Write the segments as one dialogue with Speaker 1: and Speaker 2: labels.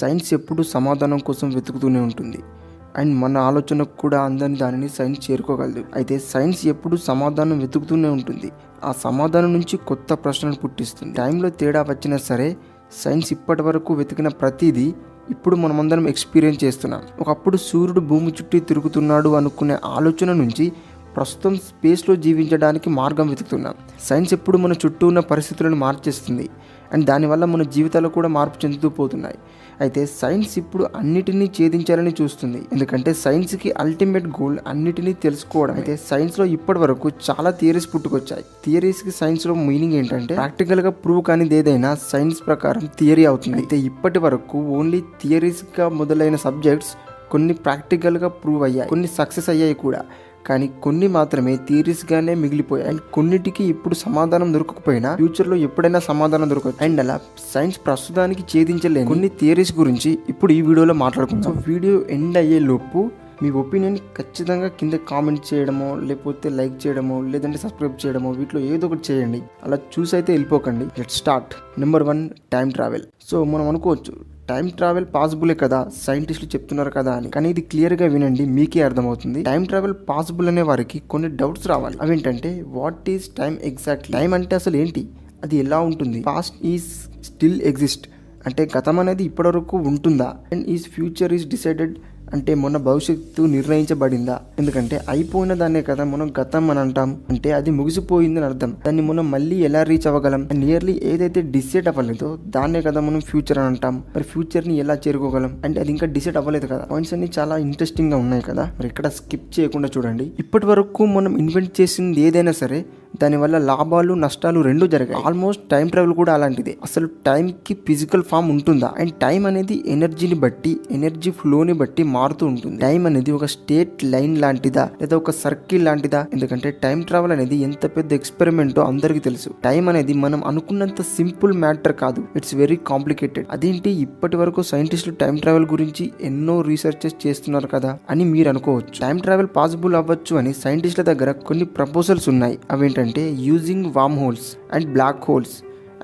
Speaker 1: Science ఎప్పుడు సమాధానం కోసం వెతుకుతూనే ఉంటుంది అండ్ మన ఆలోచనకు కూడా అందని దానిని సైన్స్ చేరుకోగలదు. అయితే సైన్స్ ఎప్పుడు సమాధానం వెతుకుతూనే ఉంటుంది. ఆ సమాధానం నుంచి కొత్త ప్రశ్నలు పుట్టిస్తుంది. టైంలో తేడా వచ్చినా సరే సైన్స్ ఇప్పటి వరకు వెతికిన ప్రతిదీ ఇప్పుడు మనమందరం ఎక్స్పీరియన్స్ చేస్తున్నాం. ఒకప్పుడు సూర్యుడు భూమి చుట్టూ తిరుగుతున్నాడు అనుకునే ఆలోచన నుంచి ప్రస్తుతం స్పేస్లో జీవించడానికి మార్గం వెతుకుతున్నాం. సైన్స్ ఎప్పుడు మన చుట్టూ ఉన్న పరిస్థితులను మార్చేస్తుంది అండ్ దానివల్ల మన జీవితాలు కూడా మార్పు చెందుతూ పోతున్నాయి. అయితే సైన్స్ ఇప్పుడు అన్నిటినీ ఛేదించాలని చూస్తుంది, ఎందుకంటే సైన్స్కి అల్టిమేట్ గోల్ అన్నిటినీ తెలుసుకోవడం. అయితే సైన్స్లో ఇప్పటి వరకు చాలా థియరీస్ పుట్టుకొచ్చాయి. థియరీస్కి సైన్స్లో మీనింగ్ ఏంటంటే ప్రాక్టికల్గా ప్రూవ్ కానిది ఏదైనా సైన్స్ ప్రకారం థియరీ అవుతుంది. అయితే ఇప్పటి వరకు ఓన్లీ థియరీస్గా మొదలైన సబ్జెక్ట్స్ కొన్ని ప్రాక్టికల్గా ప్రూవ్ అయ్యాయి, కొన్ని సక్సెస్ అయ్యాయి కూడా, కానీ కొన్ని మాత్రమే థియరీస్గానే మిగిలిపోయాయి. అండ్ కొన్నిటికి ఇప్పుడు సమాధానం దొరకకపోయినా ఫ్యూచర్లో ఎప్పుడైనా సమాధానం దొరకదు. అండ్ అలా సైన్స్ ప్రస్తుతానికి ఛేదించలేని కొన్ని థియరీస్ గురించి ఇప్పుడు ఈ వీడియోలో మాట్లాడుకుందాం. వీడియో ఎండ్ అయ్యే లోపు మీ ఒపీనియన్ ఖచ్చితంగా కింద కామెంట్ చేయడమో, లేకపోతే లైక్ చేయడమో, లేదంటే సబ్స్క్రైబ్ చేయడమో, వీటిలో ఏదో ఒకటి చేయండి. అలా చూసి అయితే వెళ్ళిపోకండి. Let's start. Number 1, time travel. So మనం అనుకోవచ్చు టైం ట్రావెల్ పాసిబులే కదా, సైంటిస్టులు చెప్తున్నారు కదా అని. కానీ ఇది క్లియర్గా వినండి, మీకే అర్థమవుతుంది. టైం ట్రావెల్ పాసిబుల్ అనే వారికి కొన్ని డౌట్స్ రావాలి. అవేంటంటే what is time exactly? Time అంటే అసలు ఏంటి, అది ఎలా ఉంటుంది? పాస్ట్ ఈజ్ స్టిల్ ఎగ్జిస్ట్ అంటే గతం అనేది ఇప్పటివరకు ఉంటుందా? And is future is decided అంటే మన భవిష్యత్తు నిర్ణయించబడిందా? ఎందుకంటే అయిపోయిన దాన్నే కదా మనం గతం అని అంటాం, అంటే అది ముగిసిపోయిందని అర్థం. దాన్ని మనం మళ్ళీ ఎలా రీచ్ అవ్వగలం? నియర్లీ ఏదైతే డిసైడ్ అవ్వలేదో దాన్నే కదా మనం ఫ్యూచర్ అని అంటాం. మరి ఫ్యూచర్ ని ఎలా చేరుకోగలం? అంటే అది ఇంకా డిసైడ్ అవ్వలేదు కదా. పాయింట్స్ అన్ని చాలా ఇంట్రెస్టింగ్ గా ఉన్నాయి కదా, మరి ఇక్కడ స్కిప్ చేయకుండా చూడండి. ఇప్పటి వరకు మనం ఇన్వెంట్ చేసింది ఏదైనా సరే దానివల్ల లాభాలు నష్టాలు రెండూ జరిగాయి. ఆల్మోస్ట్ టైం ట్రావెల్ కూడా అలాంటిదే. అసలు టైం కి ఫిజికల్ ఫామ్ ఉంటుందా? అండ్ టైం అనేది ఎనర్జీని బట్టి, ఎనర్జీ ఫ్లోని బట్టి మారుతూ ఉంటుంది. టైం అనేది ఒక స్ట్రేట్ లైన్ లాంటిదా లేదా ఒక సర్కిల్ లాంటిదా? ఎందుకంటే టైం ట్రావెల్ అనేది ఎంత పెద్ద ఎక్స్పెరిమెంటో అందరికీ తెలుసు. టైం అనేది మనం అనుకున్నంత సింపుల్ మ్యాటర్ కాదు, ఇట్స్ వెరీ కాంప్లికేటెడ్. అదేంటి ఇప్పటి వరకు సైంటిస్టులు టైం ట్రావెల్ గురించి ఎన్నో రీసెర్చెస్ చేస్తున్నారు కదా అని మీరు అనుకోవచ్చు. టైం ట్రావెల్ పాసిబుల్ అవ్వచ్చు అని సైంటిస్టుల దగ్గర కొన్ని ప్రపోజల్స్ ఉన్నాయి. అవేంటంటే using worm holes and black holes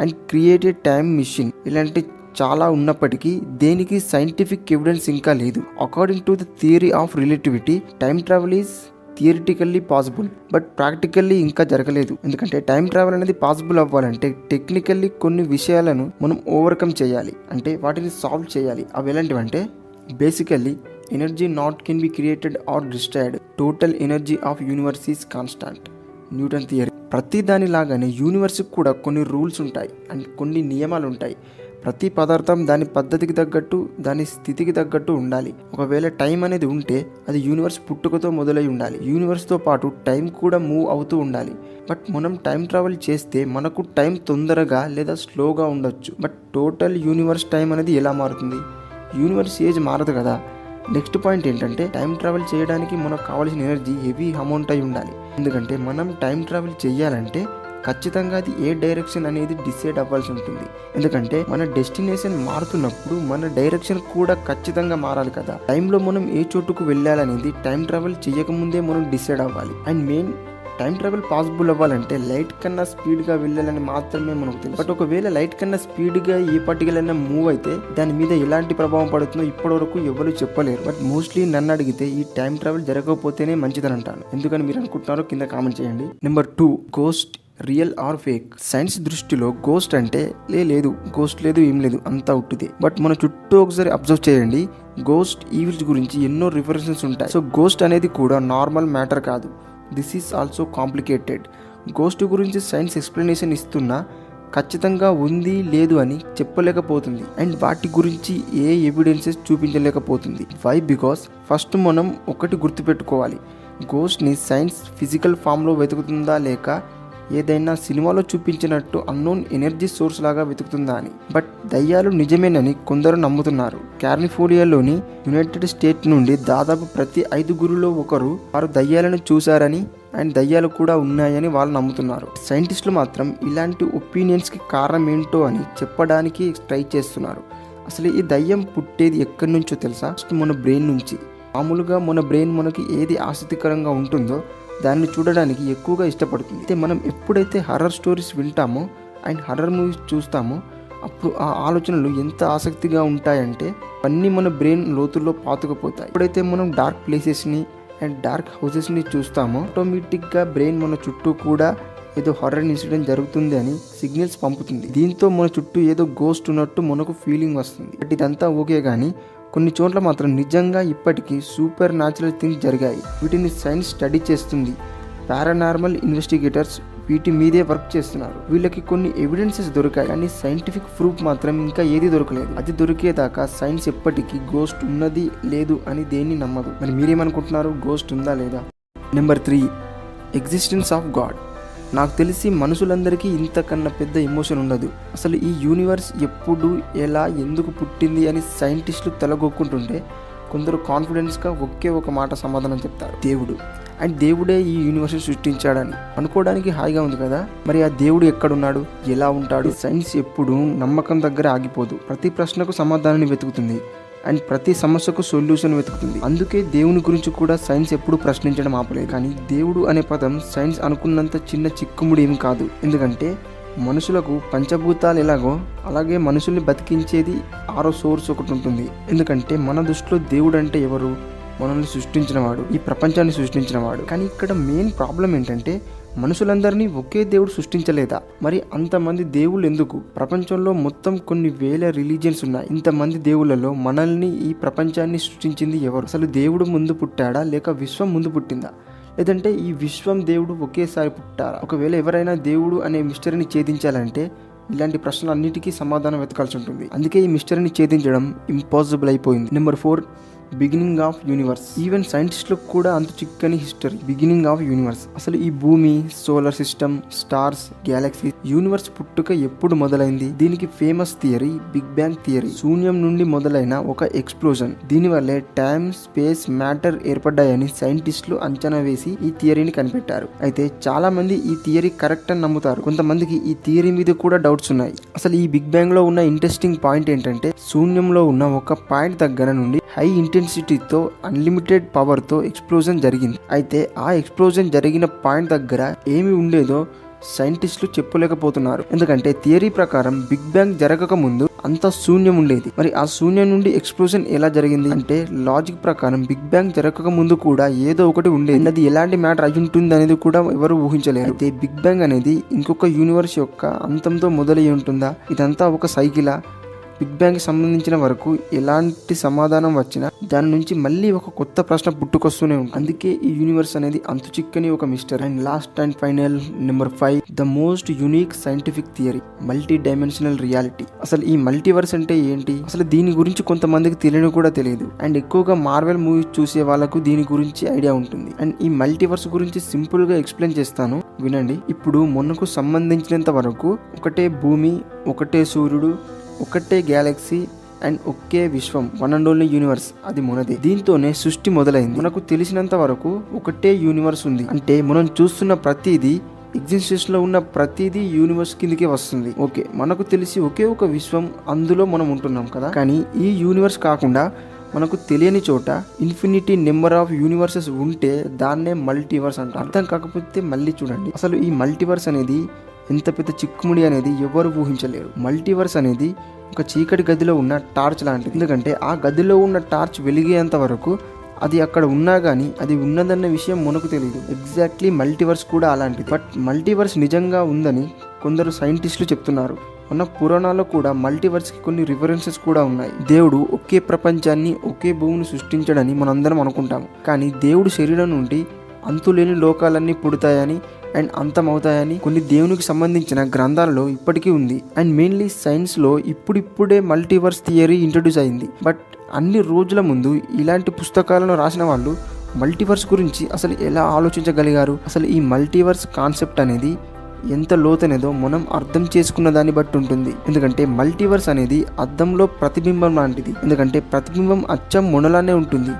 Speaker 1: and created time machine. ఇలాంటి చాలా ఉన్నప్పటికీ దేనికి సైంటిఫిక్ ఎవిడెన్స్ ఇంకా లేదు. According to the theory of relativity time travel is theoretically possible but practically ఇంకా జరగలేదు. ఎందుకంటే టైం ట్రావెల్ అనేది పాసిబుల్ అవ్వాలంటే టెక్నికల్లీ కొన్ని విషయాలను మనం ఓవర్కమ్ చేయాలి, అంటే వాటిని సాల్వ్ చేయాలి. అవి ఎలాంటివంటే basically energy not can be created or destroyed. Total energy of universe is constant. Newton theory. ప్రతి దానిలాగానే యూనివర్స్కి కూడా కొన్ని రూల్స్ ఉంటాయి అండ్ కొన్ని నియమాలు ఉంటాయి. ప్రతి పదార్థం దాని పద్ధతికి తగ్గట్టు, దాని స్థితికి తగ్గట్టు ఉండాలి. ఒకవేళ టైం అనేది ఉంటే అది యూనివర్స్ పుట్టుకతో మొదలై ఉండాలి. యూనివర్స్తో పాటు టైం కూడా మూవ్ అవుతూ ఉండాలి. బట్ మనం టైం ట్రావెల్ చేస్తే మనకు టైం తొందరగా లేదా స్లోగా ఉండొచ్చు. బట్ టోటల్ యూనివర్స్ టైం అనేది ఎలా మారుతుంది? యూనివర్స్ ఏజ్ మారదు కదా. నెక్స్ట్ పాయింట్ ఏంటంటే టైం ట్రావెల్ చేయడానికి మనకు కావాల్సిన ఎనర్జీ హెవీ అమౌంట్ అయి ఉండాలి. ఎందుకంటే మనం టైం ట్రావెల్ చేయాలంటే ఖచ్చితంగా అది ఏ డైరెక్షన్ అనేది డిసైడ్ అవ్వాల్సి ఉంటుంది. ఎందుకంటే మన డెస్టినేషన్ మారుతున్నప్పుడు మన డైరెక్షన్ కూడా ఖచ్చితంగా మారాలి కదా. టైంలో మనం ఏ చోటుకు వెళ్ళాలనేది టైం ట్రావెల్ చేయకముందే మనం డిసైడ్ అవ్వాలి. And main time travel possible అవ్వాలంటే లైట్ కన్నా స్పీడ్గా వెళ్ళాలని మాత్రమే మనకు తెలుసు. బట్ ఒకవేళ లైట్ కన్నా స్పీడ్గా ఏ పార్టికల్ అయినా మూవ్ అయితే దాని మీద ఎలాంటి ప్రభావం పడుతుందో ఇప్పటివరకు ఎవరు చెప్పలేరు. బట్ మోస్ట్లీ నన్ను అడిగితే ఈ టైం ట్రావెల్ జరగకపోతేనే మంచిదని అంటాను. ఎందుకని మీరు అనుకుంటున్నారో కింద కామెంట్ చేయండి. Number 2, ghost real are fake? Science దృష్టిలో గోస్ట్ అంటే లేదు, గోస్ట్ లేదు, ఏం లేదు, అంతా ఉట్టిదే. బట్ మన చుట్టూ ఒకసారి అబ్జర్వ్ చేయండి, గోస్ట్ ఈవిల్స్ గురించి ఎన్నో రిఫరెన్సెస్ ఉంటాయి. సో గోస్ట్ అనేది కూడా నార్మల్ మ్యాటర్ కాదు, this is also complicated. Ghost గురించి సైన్స్ ఎక్స్ప్లెనేషన్ ఇస్తున్నా ఖచ్చితంగా ఉంది లేదు అని చెప్పలేకపోతుంది అండ్ వాటి గురించి ఏ ఎవిడెన్సెస్ చూపించలేకపోతుంది. వై? బికాస్ ఫస్ట్ మనం ఒకటి గుర్తుపెట్టుకోవాలి, గోస్ట్ని సైన్స్ ఫిజికల్ ఫామ్లో వెతుకుతుందా లేక ఏదైనా సినిమాలో చూపించినట్టు అన్నోన్ ఎనర్జీ సోర్స్ లాగా వెతుకుతుందా అని. బట్ దయ్యాలు నిజమేనని కొందరు నమ్ముతున్నారు. కాలిఫోర్నియాలోని యునైటెడ్ స్టేట్స్ నుండి దాదాపు ప్రతి 5గురిలో ఒకరు వారు దయ్యాలను చూశారని అండ్ దయ్యాలు కూడా ఉన్నాయని వాళ్ళు నమ్ముతున్నారు. సైంటిస్టులు మాత్రం ఇలాంటి ఒపీనియన్స్కి కారణం ఏంటో అని చెప్పడానికి ట్రై చేస్తున్నారు. అసలు ఈ దయ్యం పుట్టేది ఎక్కడి నుంచో తెలుసా? మన బ్రెయిన్ నుంచి. మామూలుగా మన బ్రెయిన్ మనకి ఏది ఆసక్తికరంగా ఉంటుందో దాన్ని చూడడానికి ఎక్కువగా ఇష్టపడుతుంది. అయితే మనం ఎప్పుడైతే హర్రర్ స్టోరీస్ వింటామో అండ్ హర్రర్ మూవీస్ చూస్తామో అప్పుడు ఆ ఆలోచనలు ఎంత ఆసక్తిగా ఉంటాయంటే అన్నీ మన బ్రెయిన్ లోతుల్లో పాతుకుపోతాయి. ఎప్పుడైతే మనం డార్క్ ప్లేసెస్ని అండ్ డార్క్ హౌసెస్ని చూస్తామో ఆటోమేటిక్గా బ్రెయిన్ మన చుట్టూ కూడా ఏదో హారర్ ఇన్సిడెంట్ జరుగుతుంది అని సిగ్నల్స్ పంపుతుంది. దీంతో మన చుట్టూ ఏదో గోస్ట్ ఉన్నట్టు మనకు ఫీలింగ్ వస్తుంది. బట్ ఇదంతా ఓకే, కానీ కొన్ని చోట్ల మాత్రం నిజంగా ఇప్పటికీ సూపర్ న్యాచురల్ థింగ్స్ జరిగాయి. వీటిని సైన్స్ స్టడీ చేస్తుంది. పారానార్మల్ ఇన్వెస్టిగేటర్స్ వీటి మీదే వర్క్ చేస్తున్నారు. వీళ్ళకి కొన్ని ఎవిడెన్సెస్ దొరికాయి, కానీ సైంటిఫిక్ ప్రూఫ్ మాత్రం ఇంకా ఏది దొరకలేదు. అది దొరికేదాకా సైన్స్ ఎప్పటికీ గోస్ట్ ఉన్నది లేదు అని దేన్ని నమ్మదు. మరి మీరేమనుకుంటున్నారు, గోస్ట్ ఉందా లేదా? Number 3, existence of God. నాకు తెలిసి మనుషులందరికీ ఇంతకన్నా పెద్ద ఎమోషన్ ఉండదు. అసలు ఈ యూనివర్స్ ఎప్పుడు, ఎలా, ఎందుకు పుట్టింది అని సైంటిస్టులు తలగొక్కుంటుంటే కొందరు కాన్ఫిడెన్స్గా ఒకే ఒక మాట సమాధానం చెప్తారు, దేవుడు. అండ్ దేవుడే ఈ యూనివర్స్ సృష్టించాడని అనుకోవడానికి హాయిగా ఉంది కదా. మరి ఆ దేవుడు ఎక్కడున్నాడు, ఎలా ఉంటాడు? సైన్స్ ఎప్పుడు నమ్మకం దగ్గర ఆగిపోదు. ప్రతి ప్రశ్నకు సమాధానాన్ని వెతుకుతుంది అండ్ ప్రతి సమస్యకు సొల్యూషన్ వెతుకుతుంది. అందుకే దేవుని గురించి కూడా సైన్స్ ఎప్పుడు ప్రశ్నించడం ఆపలేదు. కానీ దేవుడు అనే పదం సైన్స్ అనుకున్నంత చిన్న చిక్కుముడి ఏమి కాదు. ఎందుకంటే మనుషులకు పంచభూతాలు ఎలాగో అలాగే మనుషుల్ని బతికించేది 6వ సోర్స్ ఒకటి ఉంటుంది. ఎందుకంటే మన దృష్టిలో దేవుడు అంటే ఎవరు? మనల్ని సృష్టించినవాడు, ఈ ప్రపంచాన్ని సృష్టించినవాడు. కానీ ఇక్కడ మెయిన్ ప్రాబ్లం ఏంటంటే మనుషులందరినీ ఒకే దేవుడు సృష్టించలేదా? మరి అంతమంది దేవుళ్ళు ఎందుకు? ప్రపంచంలో మొత్తం కొన్ని వేల రిలీజియన్స్ ఉన్నాయి. ఇంతమంది దేవుళ్ళలో మనల్ని, ఈ ప్రపంచాన్ని సృష్టించింది ఎవరు? అసలు దేవుడు ముందు పుట్టాడా లేక విశ్వం ముందు పుట్టిందా? లేదంటే ఈ విశ్వం దేవుడు ఒకేసారి పుట్టారా? ఒకవేళ ఎవరైనా దేవుడు అనే మిస్టరీని ఛేదించాలంటే ఇలాంటి ప్రశ్నలన్నిటికీ సమాధానం వెతకాల్సి ఉంటుంది. అందుకే ఈ మిస్టరీని ఛేదించడం ఇంపాసిబుల్ అయిపోయింది. Number 4, beginning of universe. Even సైంటిస్టులకు కూడా అంత చిక్కని హిస్టరీ. Beginning of universe. అసలు ఈ భూమి, solar system, stars, galaxy, universe పుట్టుక ఎప్పుడు మొదలైంది? దీనికి famous theory big bang theory. శూన్యం నుండి మొదలైన ఒక ఎక్స్ప్లోజన్. దీనివల్లే టైమ్, స్పేస్, మ్యాటర్ ఏర్పడ్డాయని సైంటిస్టులు అంచనా వేసి ఈ థియరీని కనిపెట్టారు. అయితే చాలా మంది ఈ థియరీ కరెక్ట్ అని నమ్ముతారు. కొంతమందికి ఈ థియరీ మీద కూడా డౌట్స్ ఉన్నాయి. అసలు ఈ బిగ్ బ్యాంగ్ లో ఉన్న ఇంట్రెస్టింగ్ పాయింట్ ఏంటంటే శూన్యంలో ఉన్న ఒక పాయింట్ దగ్గర నుండి హై ఇంటెన్సిటీతో అన్లిమిటెడ్ పవర్తో ఎక్స్ప్లోజన్ జరిగింది. అయితే ఆ ఎక్స్ప్లోజన్ జరిగిన పాయింట్ దగ్గర ఏమి ఉండేదో సైంటిస్టులు చెప్పలేకపోతున్నారు. ఎందుకంటే థియరీ ప్రకారం బిగ్ బ్యాంగ్ జరగక ముందు అంత శూన్యం ఉండేది. మరి ఆ శూన్యం నుండి ఎక్స్ప్లోజన్ ఎలా జరిగింది అంటే లాజిక్ ప్రకారం బిగ్ బ్యాంగ్ జరగక ముందు కూడా ఏదో ఒకటి ఉండేది. అది ఎలాంటి మ్యాటర్ అయి ఉంటుంది అనేది కూడా ఎవరు ఊహించలేరు. అయితే బిగ్ బ్యాంగ్ అనేది ఇంకొక యూనివర్స్ యొక్క అంతంతో మొదలై ఉంటుందా? ఇదంతా ఒక సైకిలా? బిగ్ బ్యాంగ్కి సంబంధించిన వరకు ఎలాంటి సమాధానం వచ్చినా దాని నుంచి మళ్ళీ ఒక కొత్త ప్రశ్న పుట్టుకొస్తూనే ఉంటుంది. అందుకే ఈ యూనివర్స్ అనేది అంతు చిక్కని ఒక mister. And last and final number 5, the most unique scientific theory, multi dimensional reality. అసలు ఈ మల్టీవర్స్ అంటే ఏంటి? అసలు దీని గురించి కొంతమందికి తెలియని కూడా తెలియదు. అండ్ ఎక్కువగా మార్వెల్ మూవీస్ చూసే వాళ్ళకు దీని గురించి ఐడియా ఉంటుంది. అండ్ ఈ మల్టీవర్స్ గురించి సింపుల్ గా ఎక్స్ప్లెయిన్ చేస్తాను, వినండి. ఇప్పుడు మనకు సంబంధించినంత వరకు ఒకటే భూమి, ఒకటే సూర్యుడు, ఒకటే Galaxy and okay Vishwam, one and only universe, అది మనదే. దీంతోనే సృష్టి మొదలైంది. మనకు తెలిసినంత వరకు ఒకటే యూనివర్స్ ఉంది. అంటే మనం చూస్తున్న ప్రతిదీ, ఎగ్జిస్టెన్స్ లో ఉన్న ప్రతిదీ యూనివర్స్ కిందకే వస్తుంది. ఓకే, మనకు తెలిసి ఒకే ఒక విశ్వం, అందులో మనం ఉంటున్నాం కదా. కానీ ఈ యూనివర్స్ కాకుండా మనకు తెలియని చోట ఇన్ఫినిటీ నెంబర్ ఆఫ్ యూనివర్సెస్ ఉంటే దాన్నే మల్టీవర్స్ అంటారు. అర్థం కాకపోతే మళ్ళీ చూడండి. అసలు ఈ మల్టీవర్స్ అనేది ఎంత పెద్ద చిక్కుముడి అనేది ఎవరు ఊహించలేరు. మల్టీవర్స్ అనేది ఒక చీకటి గదిలో ఉన్న టార్చ్ లాంటిది. ఎందుకంటే ఆ గదిలో ఉన్న టార్చ్ వెలిగేంత వరకు అది అక్కడ ఉన్నా కానీ అది ఉన్నదన్న విషయం మనకు తెలియదు. ఎగ్జాక్ట్లీ మల్టీవర్స్ కూడా అలాంటిది. బట్ మల్టీవర్స్ నిజంగా ఉందని కొందరు సైంటిస్టులు చెప్తున్నారు. మన పురాణాల్లో కూడా మల్టీవర్స్కి కొన్ని రిఫరెన్సెస్ కూడా ఉన్నాయి. దేవుడు ఒకే ప్రపంచాన్ని, ఒకే భూమిని సృష్టించడని మనందరం అనుకుంటాం. కానీ దేవుడు శరీరం నుండి అంతులేని లోకాలన్నీ పుడతాయని అండ్ అంతమవుతాయని కొన్ని దేవునికి సంబంధించిన గ్రంథాలలో ఇప్పటికీ ఉంది. అండ్ మెయిన్లీ సైన్స్లో ఇప్పుడిప్పుడే మల్టీవర్స్ థియరీ ఇంట్రడ్యూస్ అయింది. బట్ అన్ని రోజుల ముందు ఇలాంటి పుస్తకాలను రాసిన వాళ్ళు మల్టీవర్స్ గురించి అసలు ఎలా ఆలోచించగలిగారు? అసలు ఈ మల్టీవర్స్ కాన్సెప్ట్ అనేది ఎంత లోతనేదో మనం అర్థం చేసుకున్న దాన్ని బట్టి ఉంటుంది. ఎందుకంటే మల్టీవర్స్ అనేది అద్దంలో ప్రతిబింబం లాంటిది. ఎందుకంటే ప్రతిబింబం అచ్చం మొనలానే ఉంటుంది.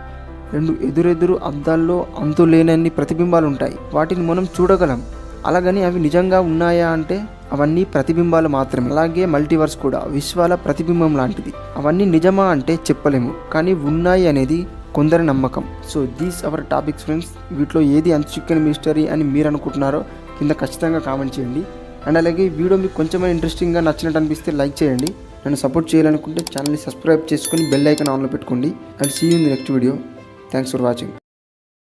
Speaker 1: రెండు ఎదురెదురు అద్దాల్లో అంతులేనన్ని ప్రతిబింబాలు ఉంటాయి. వాటిని మనం చూడగలం. అలాగని అవి నిజంగా ఉన్నాయా అంటే అవన్నీ ప్రతిబింబాలు మాత్రమే. అలాగే మల్టీవర్స్ కూడా విశ్వాల ప్రతిబింబం లాంటిది. అవన్నీ నిజమా అంటే చెప్పలేము, కానీ ఉన్నాయి అనేది కొందరి నమ్మకం. So these hour topics friends. వీటిలో ఏది అంత చిక్కని మిస్టరీ అని మీరు అనుకుంటున్నారో కింద ఖచ్చితంగా కామెంట్ చేయండి. అండ్ అలాగే ఈ వీడియో మీకు కొంచెమైనా ఇంట్రెస్టింగ్గా నచ్చినట్టు అనిపిస్తే లైక్ చేయండి. నన్ను సపోర్ట్ చేయాలనుకుంటే ఛానల్ని సబ్స్క్రైబ్ చేసుకొని బెల్ ఐకాన్ ఆన్లో పెట్టుకోండి. And see you in the next video. Thanks for watching.